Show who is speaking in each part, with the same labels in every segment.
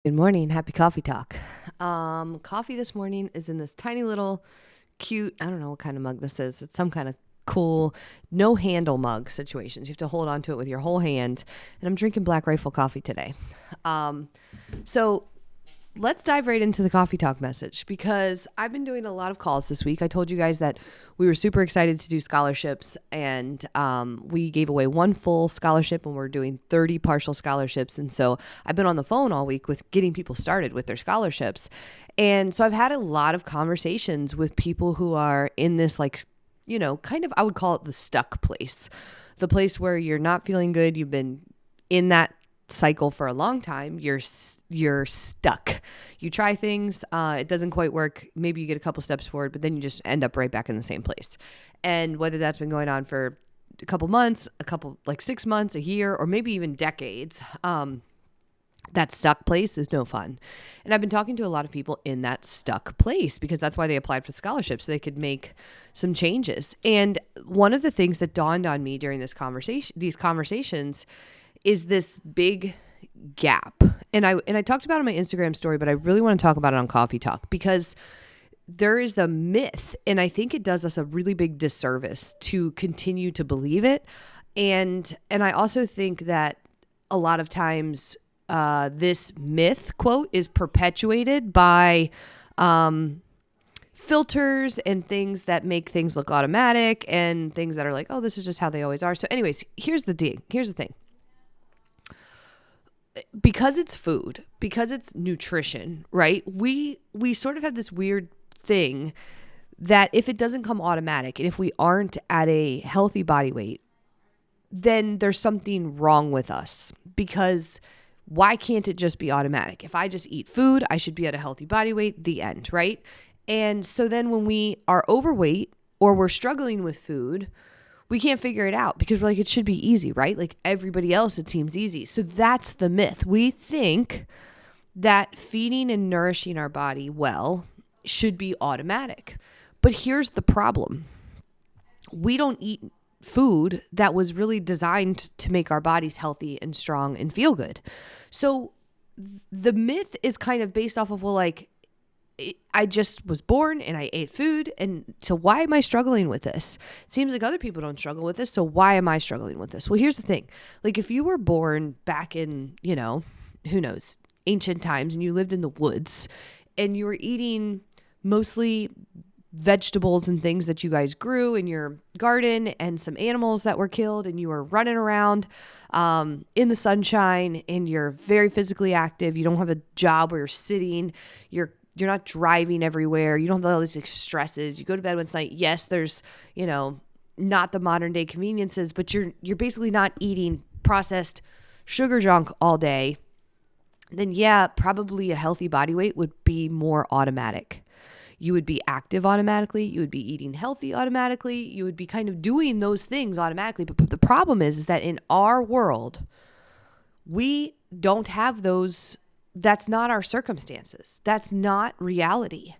Speaker 1: Good morning. Happy coffee talk. Coffee this morning is in this tiny little cute, I don't know what kind of mug this is. It's some kind of cool, no handle mug situations. You have to hold on to it with your whole hand. And I'm drinking Black Rifle coffee today. So let's dive right into the coffee talk message because I've been doing a lot of calls this week. I told you guys that we were super excited to do scholarships, and we gave away one full scholarship and we're doing 30 partial scholarships. And so I've been on the phone all week with getting people started with their scholarships. And so I've had a lot of conversations with people who are in this, like, kind of, I would call it the stuck place, the place where you're not feeling good. You've been in that cycle for a long time. You're stuck. You try things, it doesn't quite work. Maybe you get a couple steps forward, but then you just end up right back in the same place. And whether that's been going on for a couple months, like 6 months, a year, or maybe even decades, that stuck place is no fun. And I've been talking to a lot of people in that stuck place because that's why they applied for scholarships, so they could make some changes. And one of the things that dawned on me during these conversations is this big gap. And I talked about it on my Instagram story, but I really want to talk about it on Coffee Talk because there is the myth, and I think it does us a really big disservice to continue to believe it. And I also think that a lot of times this myth, quote, is perpetuated by filters and things that make things look automatic and things that are like, oh, this is just how they always are. So anyways, here's the thing. Because it's food, because it's nutrition, right? We sort of have this weird thing that if it doesn't come automatic and if we aren't at a healthy body weight, then there's something wrong with us. Because why can't it just be automatic? If I just eat food, I should be at a healthy body weight, the end, right? And so then when we are overweight or we're struggling with food, we can't figure it out because we're like, it should be easy, right? Like everybody else, it seems easy. So that's the myth. We think that feeding and nourishing our body well should be automatic. But here's the problem. We don't eat food that was really designed to make our bodies healthy and strong and feel good. So the myth is kind of based off of, well, like, I just was born and I ate food. And so why am I struggling with this? It seems like other people don't struggle with this. So why am I struggling with this? Well, here's the thing. Like if you were born back in, who knows, ancient times, and you lived in the woods and you were eating mostly vegetables and things that you guys grew in your garden and some animals that were killed, and you were running around in the sunshine, and you're very physically active. You don't have a job where you're sitting, you're not driving everywhere. You don't have all these stresses. You go to bed one night. Yes, there's, not the modern day conveniences, but you're basically not eating processed sugar junk all day. Then yeah, probably a healthy body weight would be more automatic. You would be active automatically. You would be eating healthy automatically. You would be kind of doing those things automatically. But the problem is that in our world, we don't have those. That's not our circumstances. That's not reality.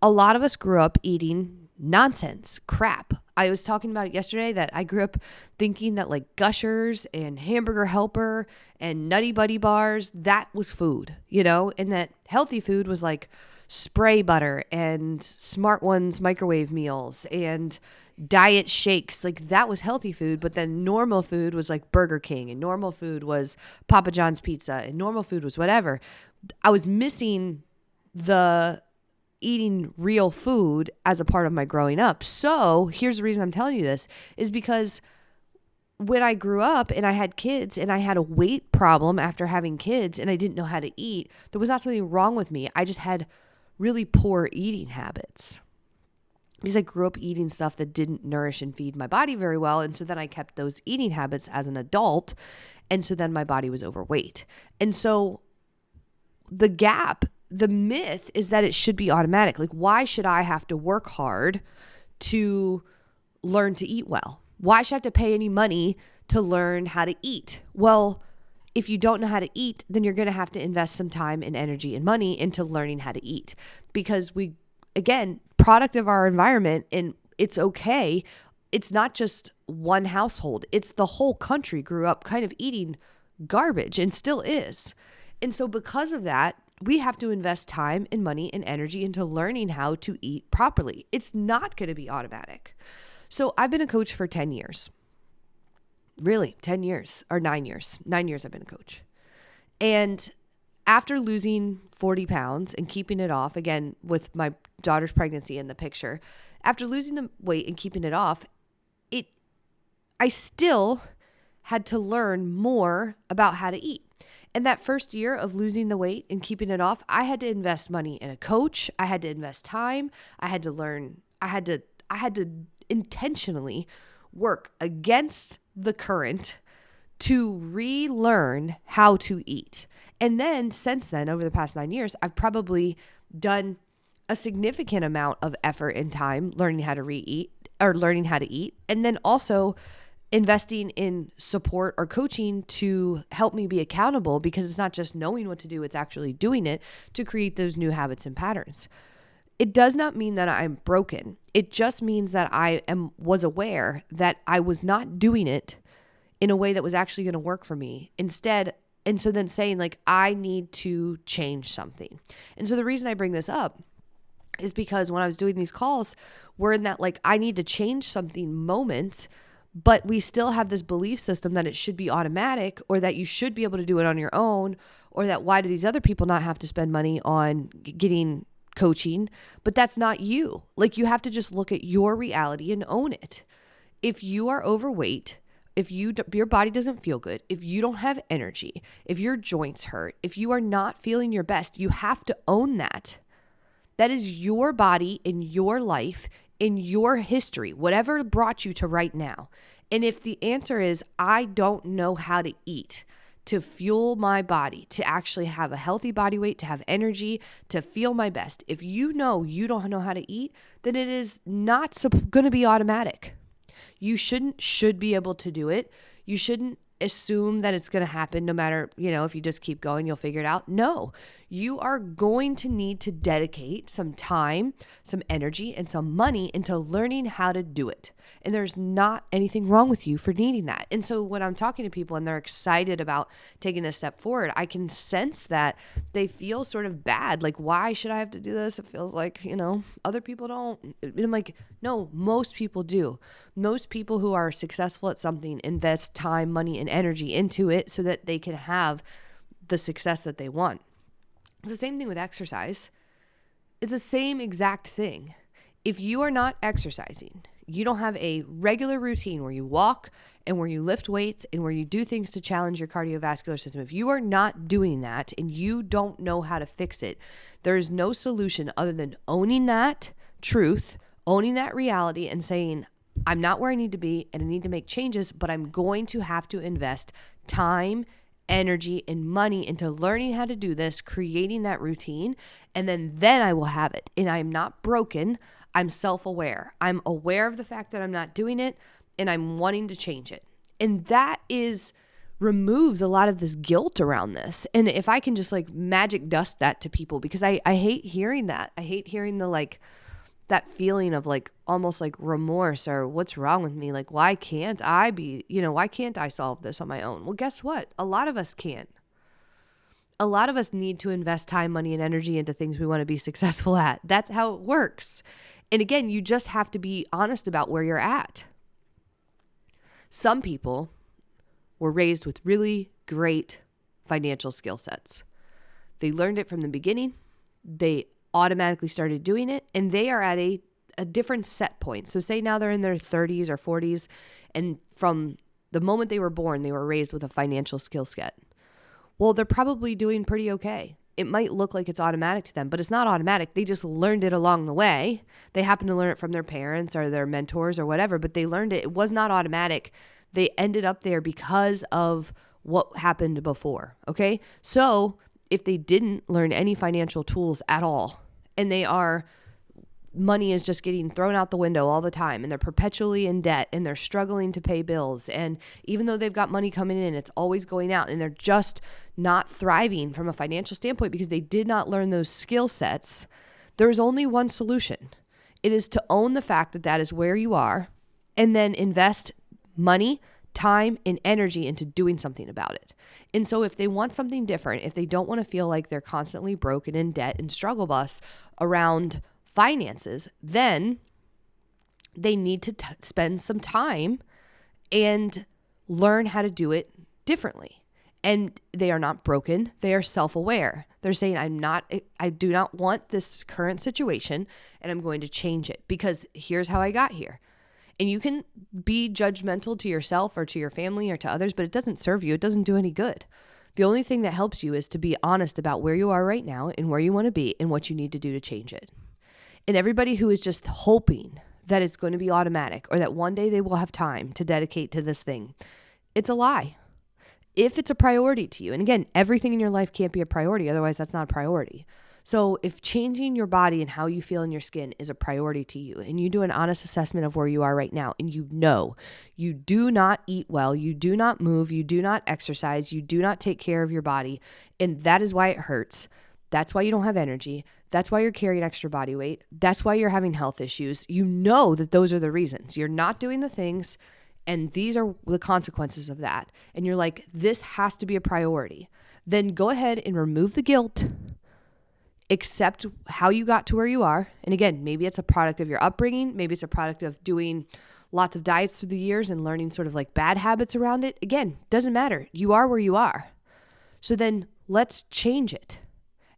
Speaker 1: A lot of us grew up eating nonsense, crap. I was talking about it yesterday that I grew up thinking that like Gushers and Hamburger Helper and Nutty Buddy bars, that was food, and that healthy food was like spray butter and Smart Ones microwave meals and diet shakes. Like that was healthy food, but then normal food was like Burger King, and normal food was Papa John's pizza, and normal food was whatever. I was missing the eating real food as a part of my growing up. So here's the reason I'm telling you this is because when I grew up and I had kids and I had a weight problem after having kids and I didn't know how to eat, there was not something wrong with me. I just had really poor eating habits because I grew up eating stuff that didn't nourish and feed my body very well. And so then I kept those eating habits as an adult. And so then my body was overweight. And so the myth is that it should be automatic. Like, why should I have to work hard to learn to eat well? Why should I have to pay any money to learn how to eat? Well, if you don't know how to eat, then you're going to have to invest some time and energy and money into learning how to eat, because we, again, product of our environment, and it's okay. It's not just one household. It's the whole country grew up kind of eating garbage and still is. And so because of that, we have to invest time and money and energy into learning how to eat properly. It's not going to be automatic. So I've been a coach for 10 years. Really, 10 years or 9 years. 9 years I've been a coach. And after losing 40 pounds and keeping it off, again, with my daughter's pregnancy in the picture, after losing the weight and keeping it off, I still had to learn more about how to eat. And that first year of losing the weight and keeping it off, I had to invest money in a coach. I had to invest time. I had to learn. I had to intentionally work against the current to relearn how to eat. And then since then, over the past 9 years, I've probably done a significant amount of effort and time learning how to eat. And then also investing in support or coaching to help me be accountable, because it's not just knowing what to do, it's actually doing it to create those new habits and patterns. It does not mean that I'm broken. It just means that I was aware that I was not doing it in a way that was actually going to work for me instead. And so then saying like, I need to change something. And so the reason I bring this up is because when I was doing these calls, we're in that like, I need to change something moment, but we still have this belief system that it should be automatic, or that you should be able to do it on your own, or that why do these other people not have to spend money on getting coaching? But that's not you. Like, you have to just look at your reality and own it. If you are overweight, if your body doesn't feel good, if you don't have energy, if your joints hurt, if you are not feeling your best, you have to own that. That is your body in your life, in your history, whatever brought you to right now. And if the answer is, I don't know how to eat to fuel my body, to actually have a healthy body weight, to have energy, to feel my best, if you know you don't know how to eat, then it is not going to be automatic. You should be able to do it. You shouldn't assume that it's going to happen no matter, if you just keep going, you'll figure it out. No, you are going to need to dedicate some time, some energy, and some money into learning how to do it. And there's not anything wrong with you for needing that. And so when I'm talking to people and they're excited about taking this step forward, I can sense that they feel sort of bad. Like, why should I have to do this? It feels like, other people don't. And I'm like, no, most people do. Most people who are successful at something invest time, money, and energy into it so that they can have the success that they want. It's the same thing with exercise. It's the same exact thing. If you are not exercising, you don't have a regular routine where you walk and where you lift weights and where you do things to challenge your cardiovascular system. If you are not doing that and you don't know how to fix it, there is no solution other than owning that truth, owning that reality, and saying, I'm not where I need to be and I need to make changes, but I'm going to have to invest time, energy, and money into learning how to do this, creating that routine, and then I will have it. And I'm not broken. I'm self-aware. I'm aware of the fact that I'm not doing it, and I'm wanting to change it. And that removes a lot of this guilt around this. And if I can just like magic dust that to people, because I hate hearing that. I hate hearing that feeling of like almost like remorse or what's wrong with me? Like, why can't I solve this on my own? Well, guess what? A lot of us can't. A lot of us need to invest time, money, and energy into things we want to be successful at. That's how it works. And again, you just have to be honest about where you're at. Some people were raised with really great financial skill sets. They learned it from the beginning. They automatically started doing it, and they are at a different set point. So say now they're in their 30s or 40s, and from the moment they were born, they were raised with a financial skill set. Well, they're probably doing pretty okay. It might look like it's automatic to them, but it's not automatic. They just learned it along the way. They happen to learn it from their parents or their mentors or whatever, but they learned it. It was not automatic. They ended up there because of what happened before. Okay. So if they didn't learn any financial tools at all, and money is just getting thrown out the window all the time, and they're perpetually in debt, and they're struggling to pay bills, and even though they've got money coming in, it's always going out, and they're just not thriving from a financial standpoint because they did not learn those skill sets, there's only one solution. It is to own the fact that that is where you are, and then invest money, time and energy into doing something about it. And so if they want something different, if they don't want to feel like they're constantly broken in debt and struggle bus around finances, then they need to spend some time and learn how to do it differently. And they are not broken. They are self-aware. They're saying, I do not want this current situation, and I'm going to change it because here's how I got here. And you can be judgmental to yourself or to your family or to others, but it doesn't serve you. It doesn't do any good. The only thing that helps you is to be honest about where you are right now and where you want to be and what you need to do to change it. And everybody who is just hoping that it's going to be automatic or that one day they will have time to dedicate to this thing, it's a lie. If it's a priority to you, and again, everything in your life can't be a priority, otherwise that's not a priority. So if changing your body and how you feel in your skin is a priority to you, and you do an honest assessment of where you are right now, and you know you do not eat well, you do not move, you do not exercise, you do not take care of your body, and that is why it hurts. That's why you don't have energy. That's why you're carrying extra body weight. That's why you're having health issues. You know that those are the reasons. You're not doing the things, and these are the consequences of that. And you're like, this has to be a priority. Then go ahead and remove the guilt, accept how you got to where you are. And again, maybe it's a product of your upbringing. Maybe it's a product of doing lots of diets through the years and learning sort of like bad habits around it. Again, doesn't matter. You are where you are. So then let's change it.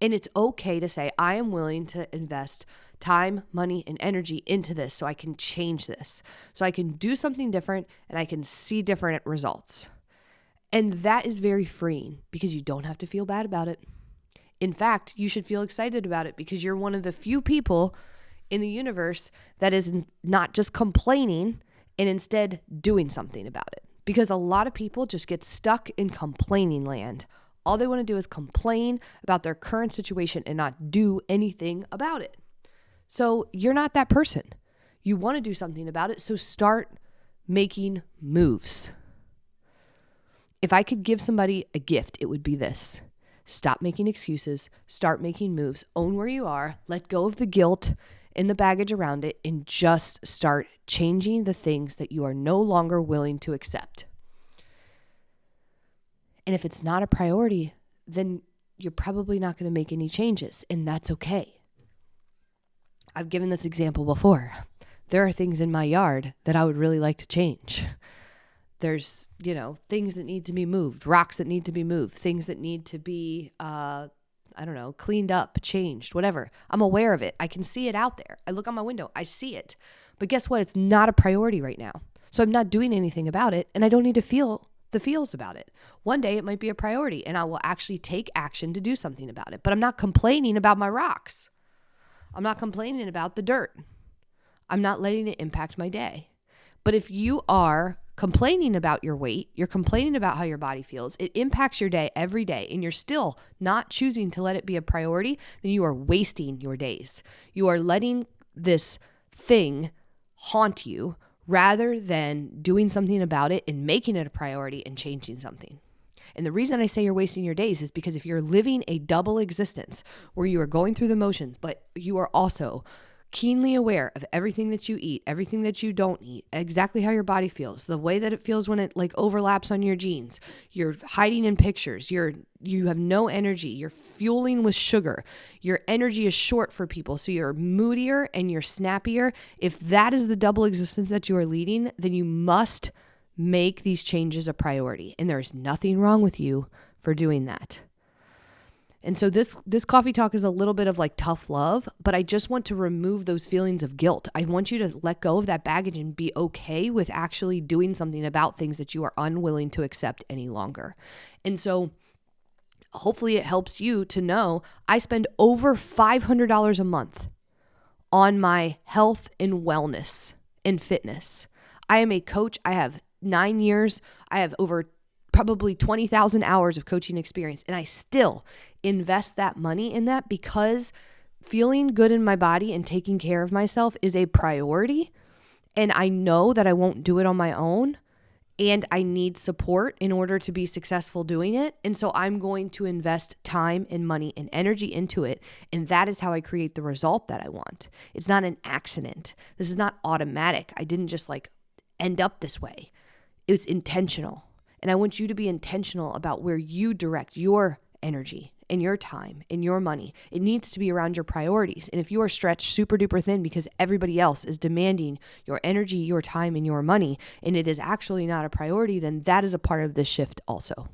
Speaker 1: And it's okay to say, I am willing to invest time, money, and energy into this so I can change this, so I can do something different and I can see different results. And that is very freeing because you don't have to feel bad about it. In fact, you should feel excited about it because you're one of the few people in the universe that is not just complaining and instead doing something about it. Because a lot of people just get stuck in complaining land. All they want to do is complain about their current situation and not do anything about it. So you're not that person. You want to do something about it, so start making moves. If I could give somebody a gift, it would be this. Stop making excuses, start making moves, own where you are, let go of the guilt and the baggage around it, and just start changing the things that you are no longer willing to accept. And if it's not a priority, then you're probably not going to make any changes, and that's okay. I've given this example before. There are things in my yard that I would really like to change. There's, things that need to be moved, rocks that need to be moved, things that need to be, cleaned up, changed, whatever. I'm aware of it. I can see it out there. I look out my window. I see it. But guess what? It's not a priority right now. So I'm not doing anything about it, and I don't need to feel the feels about it. One day it might be a priority, and I will actually take action to do something about it. But I'm not complaining about my rocks. I'm not complaining about the dirt. I'm not letting it impact my day. But if you are complaining about your weight, you're complaining about how your body feels, it impacts your day every day, and you're still not choosing to let it be a priority, then you are wasting your days. You are letting this thing haunt you rather than doing something about it and making it a priority and changing something. And the reason I say you're wasting your days is because if you're living a double existence where you are going through the motions, but you are also keenly aware of everything that you eat, everything that you don't eat, exactly how your body feels, the way that it feels when it overlaps on your jeans, you're hiding in pictures, you have no energy, you're fueling with sugar, your energy is short for people, so you're moodier and you're snappier. If that is the double existence that you are leading, then you must make these changes a priority. And there's nothing wrong with you for doing that. And so this coffee talk is a little bit of tough love, but I just want to remove those feelings of guilt. I want you to let go of that baggage and be okay with actually doing something about things that you are unwilling to accept any longer. And so hopefully it helps you to know I spend over $500 a month on my health and wellness and fitness. I am a coach. I have 9 years. I have over probably 20,000 hours of coaching experience, and I still invest that money in that because feeling good in my body and taking care of myself is a priority, and I know that I won't do it on my own, and I need support in order to be successful doing it, and so I'm going to invest time and money and energy into it, and that is how I create the result that I want. It's not an accident. This is not automatic. I didn't just end up this way. It was intentional. And I want you to be intentional about where you direct your energy and your time and your money. It needs to be around your priorities. And if you are stretched super duper thin because everybody else is demanding your energy, your time, and your money, and it is actually not a priority, then that is a part of this shift also.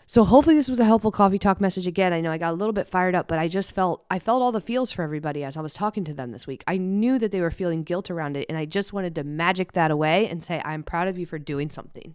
Speaker 1: So hopefully this was a helpful coffee talk message. Again, I know I got a little bit fired up, but I felt all the feels for everybody as I was talking to them this week. I knew that they were feeling guilt around it, and I just wanted to magic that away and say, I'm proud of you for doing something.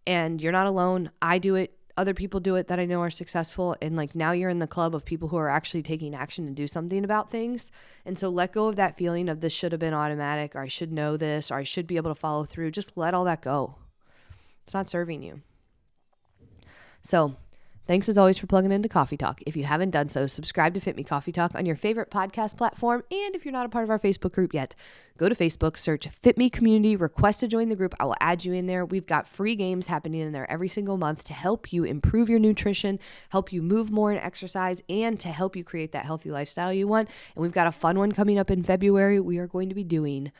Speaker 1: And you're not alone. I do it. Other people do it that I know are successful. And like now you're in the club of people who are actually taking action and do something about things. And so let go of that feeling of this should have been automatic, or I should know this, or I should be able to follow through. Just let all that go. It's not serving you. So thanks as always for plugging into Coffee Talk. If you haven't done so, subscribe to Fit Me Coffee Talk on your favorite podcast platform. And if you're not a part of our Facebook group yet, go to Facebook, search Fit Me Community, request to join the group. I will add you in there. We've got free games happening in there every single month to help you improve your nutrition, help you move more and exercise, and to help you create that healthy lifestyle you want. And we've got a fun one coming up in February. We are going to be doing,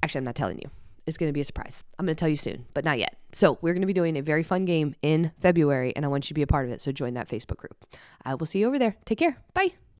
Speaker 1: actually, I'm not telling you. It's going to be a surprise. I'm going to tell you soon, but not yet. So we're going to be doing a very fun game in February, and I want you to be a part of it. So join that Facebook group. I will see you over there. Take care. Bye.